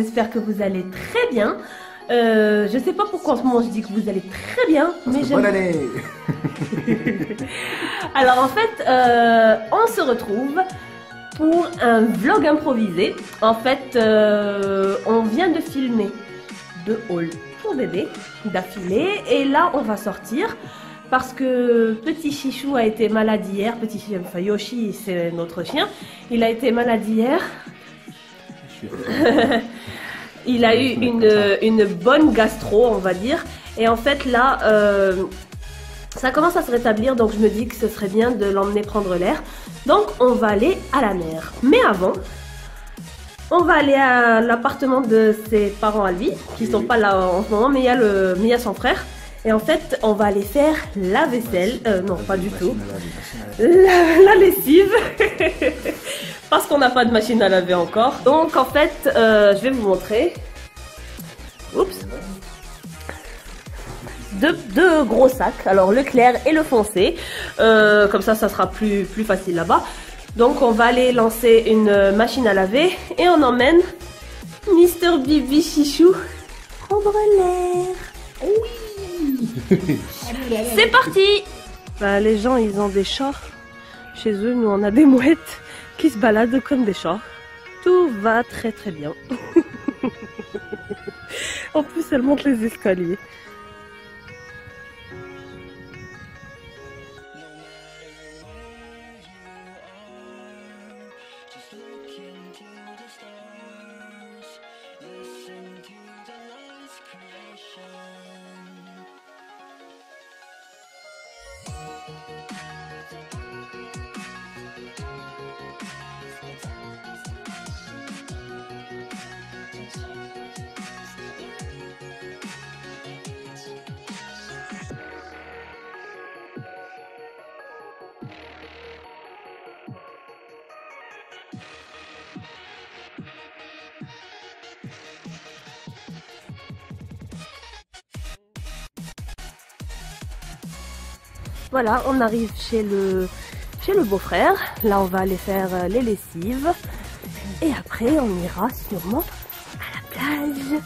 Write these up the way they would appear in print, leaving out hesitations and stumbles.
j'espère que vous allez très bien. Je sais pas pourquoi en ce moment je dis que vous allez très bien, mais bonne année. Alors en fait, on se retrouve pour un vlog improvisé. En fait, on vient de filmer 2 hauls pour bébé d'affilée, et là on va sortir parce que petit Chichou a été malade hier. Petit chien, enfin Yoshi, c'est notre chien. Il a été malade hier. Il a eu une bonne gastro, on va dire. Et en fait, là, ça commence à se rétablir. Donc, je me dis que ce serait bien de l'emmener prendre l'air. Donc, on va aller à la mer. Mais avant, on va aller à l'appartement de ses parents à lui, qui sont pas là en ce moment, mais il y a son frère. Et en fait, on va aller faire la vaisselle. Non, pas du tout. La lessive. Parce qu'on n'a pas de machine à laver encore. Donc en fait, je vais vous montrer. Oups. Deux gros sacs. Alors le clair et le foncé. Comme ça sera plus facile là-bas. Donc on va aller lancer une machine à laver. Et on emmène Mister Bibi Chichou prendre l'air. Oui. C'est parti. Bah, les gens, ils ont des chats. Chez eux, nous, on a des mouettes qui se baladent comme des chats. Tout va très très bien. En plus, elle monte les escaliers. Voilà, on arrive chez le beau-frère. Là, on va aller faire les lessives. Et après, on ira sûrement à la plage.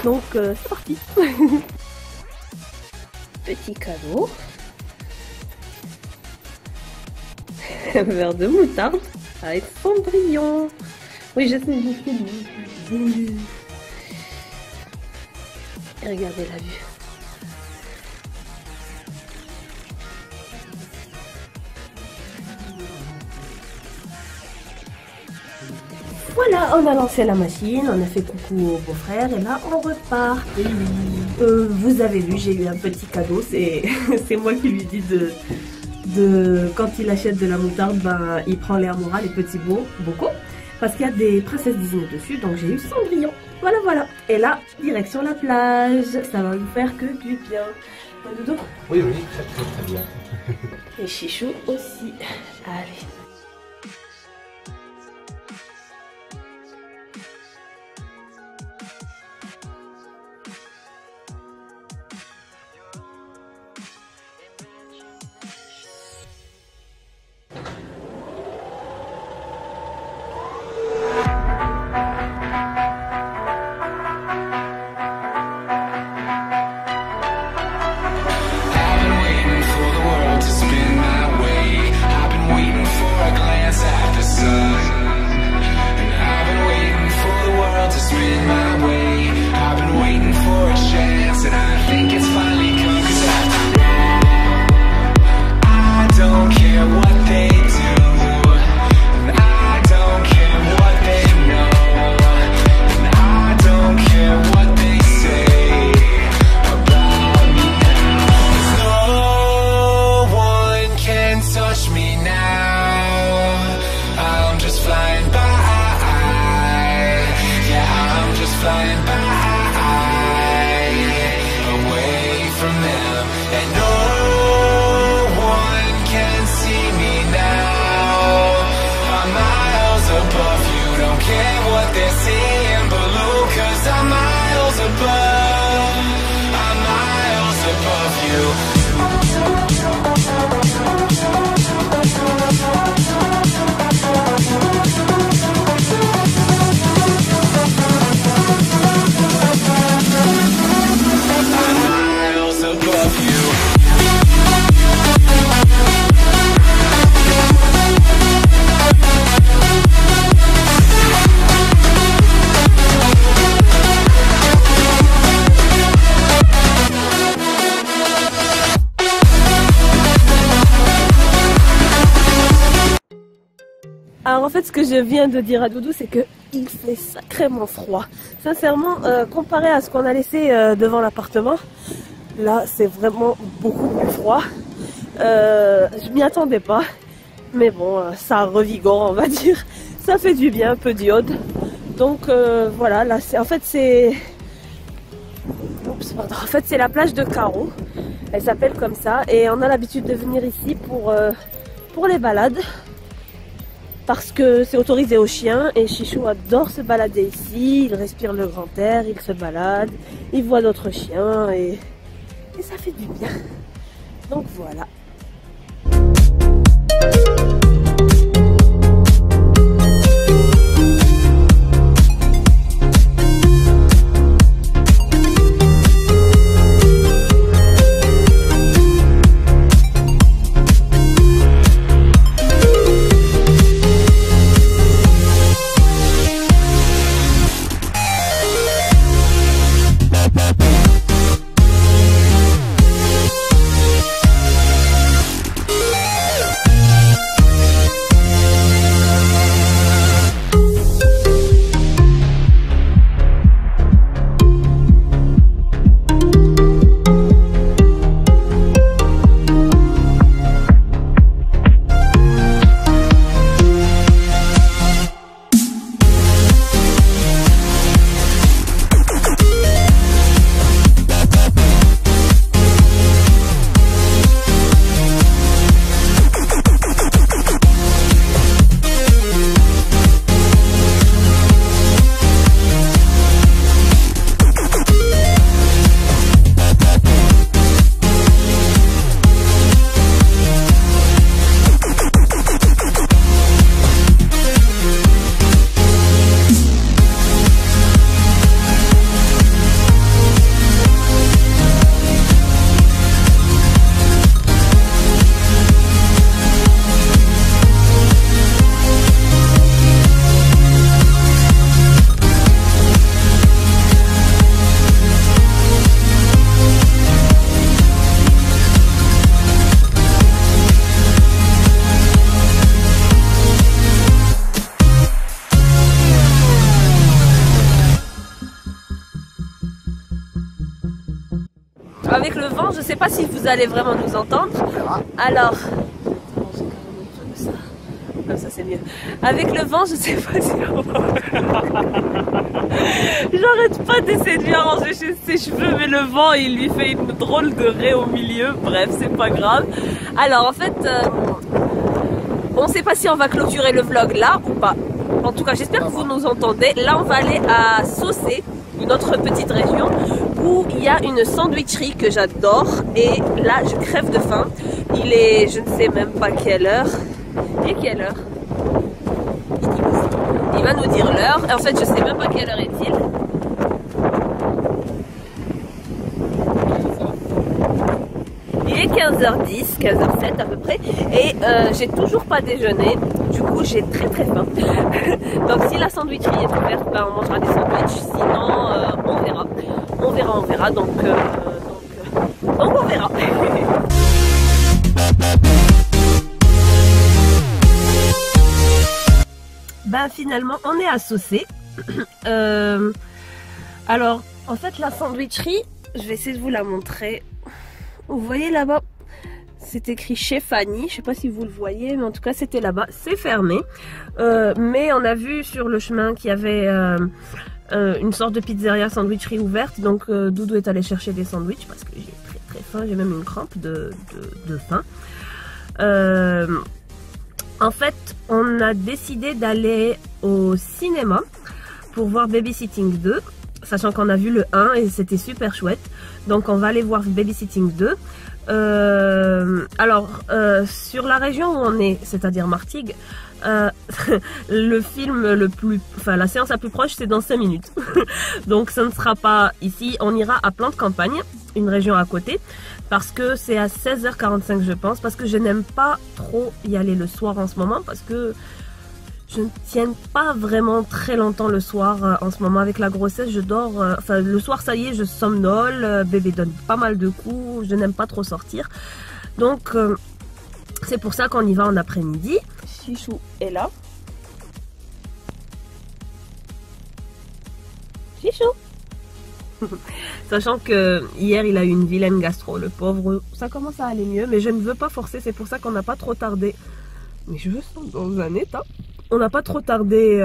Donc, c'est parti. Petit cadeau. Un verre de moutarde avec Cendrillon. Oui, je sais, j'ai fait du... Et regardez la vue. Voilà, on a lancé la machine, on a fait coucou au beau-frère et là on repart. Vous avez vu, j'ai eu un petit cadeau, c'est moi qui lui dis quand il achète de la moutarde, ben, il prend l'air moral et petit beaucoup, parce qu'il y a des princesses Disney dessus, donc j'ai eu Cendrillon. Voilà, voilà. Et là, direction la plage, ça va vous faire que du bien. Doudou? Oui, très bien. Et Chichou aussi. Allez. Alors en fait, ce que je viens de dire à Doudou, c'est que il fait sacrément froid. Sincèrement, comparé à ce qu'on a laissé devant l'appartement, là c'est vraiment beaucoup plus froid. Je m'y attendais pas, mais bon, ça revigore, on va dire. Ça fait du bien, un peu d'iode. Donc voilà, là c'est en fait c'est la plage de Caro. Elle s'appelle comme ça et on a l'habitude de venir ici pour les balades. Parce que c'est autorisé aux chiens et Chichou adore se balader ici, il respire le grand air, il se balade, il voit d'autres chiens et ça fait du bien. Donc voilà. Avec le vent, je ne sais pas si vous allez vraiment nous entendre. Alors, comme ça c'est mieux. Avec le vent, je ne sais pas si on va... J'arrête pas d'essayer de lui arranger ses cheveux, mais le vent il lui fait une drôle de raie au milieu. Bref, c'est pas grave. Alors en fait, on ne sait pas si on va clôturer le vlog là ou pas. En tout cas, j'espère que vous nous entendez. Là, on va aller à Saucé, une autre petite région où il y a une sandwicherie que j'adore et là je crève de faim. Il est, je ne sais même pas quelle heure. Il est quelle heure? Il va nous dire l'heure. En fait, je sais même pas quelle heure est-il. Il est 15h10, 15h07 à peu près et j'ai toujours pas déjeuné. Du coup, j'ai très faim. Donc si la sandwicherie est ouverte, ben, on mangera des sandwichs. Sinon, on verra. On verra. Donc on verra. Ben finalement, on est à Saucé. Alors, en fait, la sandwicherie, je vais essayer de vous la montrer. Vous voyez là-bas, c'est écrit chez Fanny. Je sais pas si vous le voyez, mais en tout cas, c'était là-bas. C'est fermé. Mais on a vu sur le chemin qu'il y avait une sorte de pizzeria sandwicherie ouverte. Donc, Doudou est allé chercher des sandwichs parce que j'ai très faim. J'ai même une crampe de faim. En fait, on a décidé d'aller au cinéma pour voir Babysitting 2. Sachant qu'on a vu le 1 et c'était super chouette. Donc on va aller voir Babysitting 2. Sur la région où on est, c'est-à-dire Martigues, le film la séance la plus proche c'est dans 5 minutes. Donc ça ne sera pas ici, on ira à Plan de Campagne, une région à côté. Parce que c'est à 16h45 je pense. Parce que je n'aime pas trop y aller le soir en ce moment. Parce que je ne tiens pas vraiment très longtemps le soir en ce moment avec la grossesse. Je dors, le soir ça y est, je somnole, bébé donne pas mal de coups, je n'aime pas trop sortir. Donc c'est pour ça qu'on y va en après-midi. Chichou est là. Chichou. Sachant que hier il a eu une vilaine gastro, le pauvre. Ça commence à aller mieux, mais je ne veux pas forcer, c'est pour ça qu'on n'a pas trop tardé. Mais je sens dans un état. On n'a pas trop tardé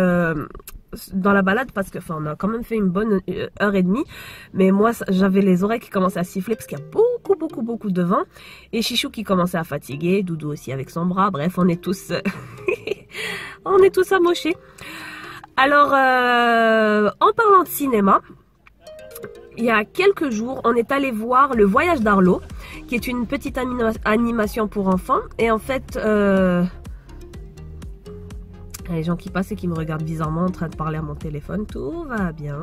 dans la balade parce que, enfin, on a quand même fait une bonne heure et demie. Mais moi, j'avais les oreilles qui commençaient à siffler parce qu'il y a beaucoup de vent. Et Chichou qui commençait à fatiguer, Doudou aussi avec son bras. Bref, on est tous, on est tous amochés. Alors, en parlant de cinéma, il y a quelques jours, on est allé voir Le Voyage d'Arlo, qui est une petite animation pour enfants. Et en fait, les gens qui passent et qui me regardent bizarrement en train de parler à mon téléphone, tout va bien.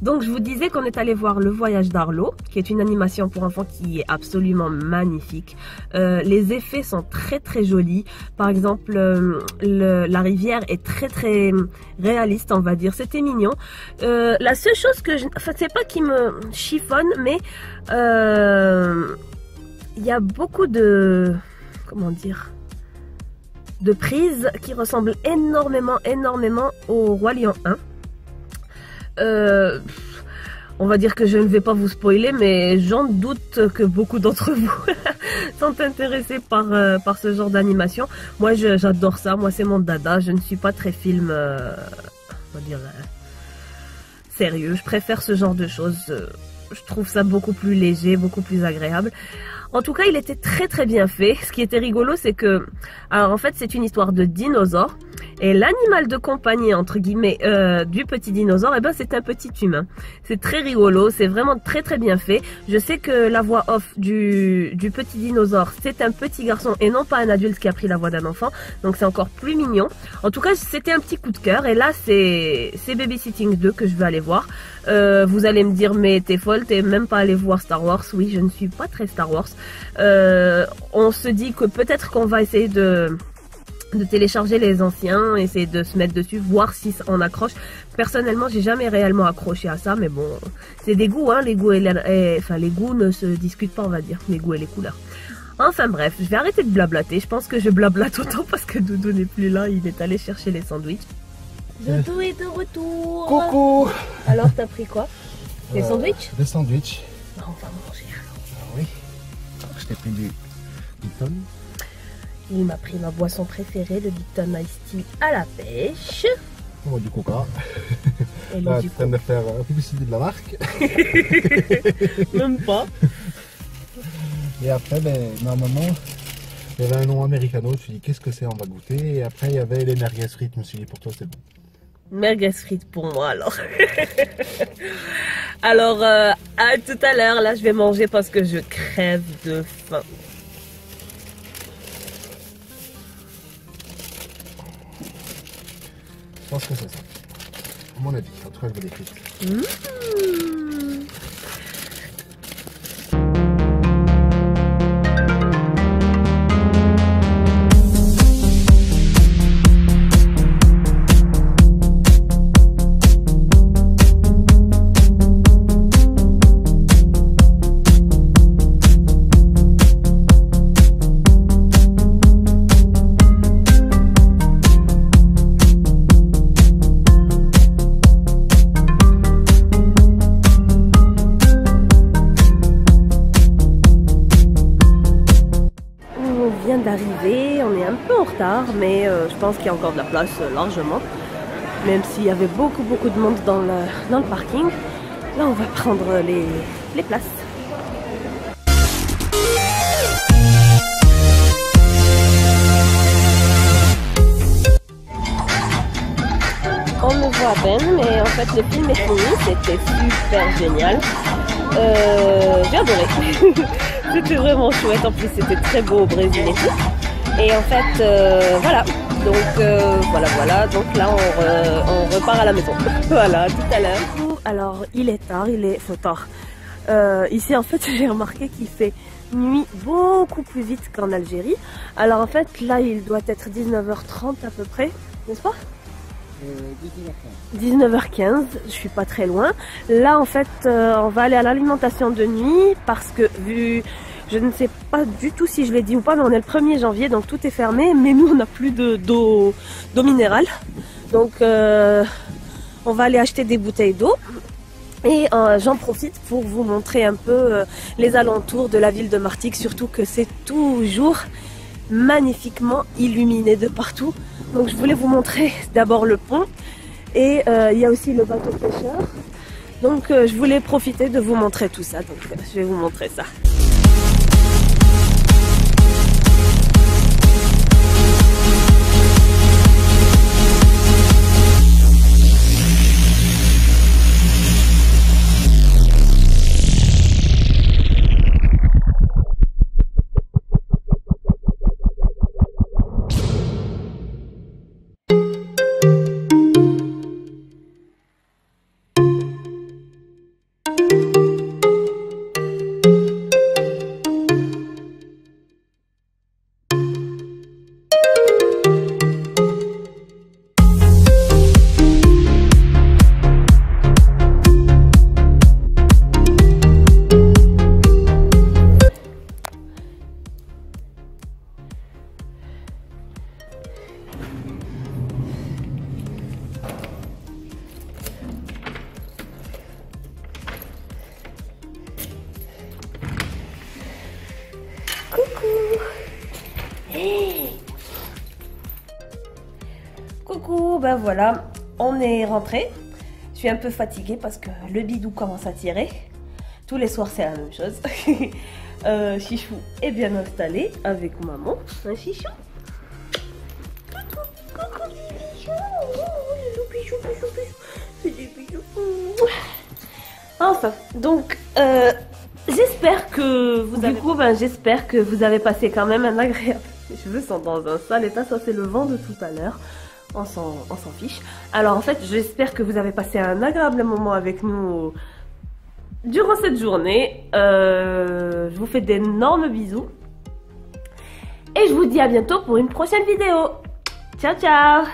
Donc je vous disais qu'on est allé voir Le Voyage d'Arlo, qui est une animation pour enfants qui est absolument magnifique. Les effets sont très jolis. Par exemple, la rivière est très réaliste, on va dire. C'était mignon. La seule chose que enfin, c'est pas qui me chiffonne, mais il y a beaucoup de, comment dire, de prises qui ressemblent énormément au Roi Lion 1. On va dire que je ne vais pas vous spoiler, mais j'en doute que beaucoup d'entre vous sont intéressés par ce genre d'animation. Moi, j'adore ça. Moi, c'est mon dada. Je ne suis pas très film, on va dire, sérieux. Je préfère ce genre de choses. Je trouve ça beaucoup plus léger, beaucoup plus agréable. En tout cas, il était très bien fait. Ce qui était rigolo, c'est que, alors en fait, c'est une histoire de dinosaure. Et l'animal de compagnie, entre guillemets, du petit dinosaure, eh ben, c'est un petit humain. C'est très rigolo, c'est vraiment très bien fait. Je sais que la voix off du petit dinosaure, c'est un petit garçon et non pas un adulte qui a pris la voix d'un enfant. Donc c'est encore plus mignon. En tout cas, c'était un petit coup de cœur. Et là, c'est Babysitting 2 que je vais aller voir. Vous allez me dire, mais t'es folle, t'es même pas allé voir Star Wars. Oui, je ne suis pas très Star Wars. On se dit que peut-être qu'on va essayer de télécharger les anciens, essayer de se mettre dessus, voir si on accroche. Personnellement, j'ai jamais réellement accroché à ça, mais bon, c'est des goûts, hein, les goûts enfin, les goûts ne se discutent pas, on va dire, les goûts et les couleurs. Enfin bref, je vais arrêter de blablater. Je pense que je blablate autant parce que Doudou n'est plus là, il est allé chercher les sandwichs. Doudou est de retour. Coucou. Alors, t'as pris quoi? Des sandwichs? Des sandwichs. On va manger alors. Ah oui. Je t'ai pris du Lipton. Il m'a pris ma boisson préférée, le Lipton Ice Tea à la pêche. Moi du coca. Et Là, lui, tu du train de faire publicité de la marque. Même pas. Et après, ben, normalement, il y avait un nom americano. Je me suis dit, qu'est-ce que c'est? On va goûter. Et après, il y avait les merguez frites. Je me suis dit, pour toi, c'est bon. Merguez frites pour moi alors. Alors, à tout à l'heure. Là, je vais manger parce que je crève de faim. Je pense que c'est ça. À mon avis, en tout cas, je veux des frites. D'arriver, on est un peu en retard, mais je pense qu'il y a encore de la place largement, même s'il y avait beaucoup de monde dans le parking. Là, on va prendre les places. On me voit à peine, mais en fait le film est fini, c'était super génial. J'ai adoré. C'était vraiment chouette, en plus c'était très beau au Brésil et tout. Et en fait, voilà. Donc voilà. Donc là on repart à la maison. Voilà, tout à l'heure. Alors il est tard, faut tard. Ici en fait j'ai remarqué qu'il fait nuit beaucoup plus vite qu'en Algérie. Alors en fait là il doit être 19h30 à peu près, n'est-ce pas? 19h15, je suis pas très loin. Là en fait on va aller à l'alimentation de nuit parce que je ne sais pas du tout si je l'ai dit ou pas, mais on est le 1er janvier donc tout est on n'a plus d'eau minérale. Donc on On va aller acheter des bouteilles d'eau. Et j'en profite pour vous montrer un peu les alentours de la ville de Martigues, surtout que c'est toujours magnifiquement illuminé de partout. Donc je voulais vous montrer d'abord le pont et il y a aussi le bateau pêcheur. Donc je voulais profiter de vous montrer tout ça, donc je vais vous montrer ça. Coucou, ben voilà, on est rentré. Je suis un peu fatiguée parce que le bidou commence à tirer. Tous les soirs c'est la même chose. Chichou est bien installé avec maman. Un Chichou. Coucou, c'est des bijoux. Enfin, donc j'espère que vous avez... Du coup, j'espère que vous avez passé quand même un agréable... Mes cheveux sont dans un sale état, ça c'est le vent de tout à l'heure. On s'en fiche. Alors en fait, j'espère que vous avez passé un agréable moment avec nous durant cette journée. Je vous fais d'énormes bisous. Et je vous dis à bientôt pour une prochaine vidéo. Ciao, ciao!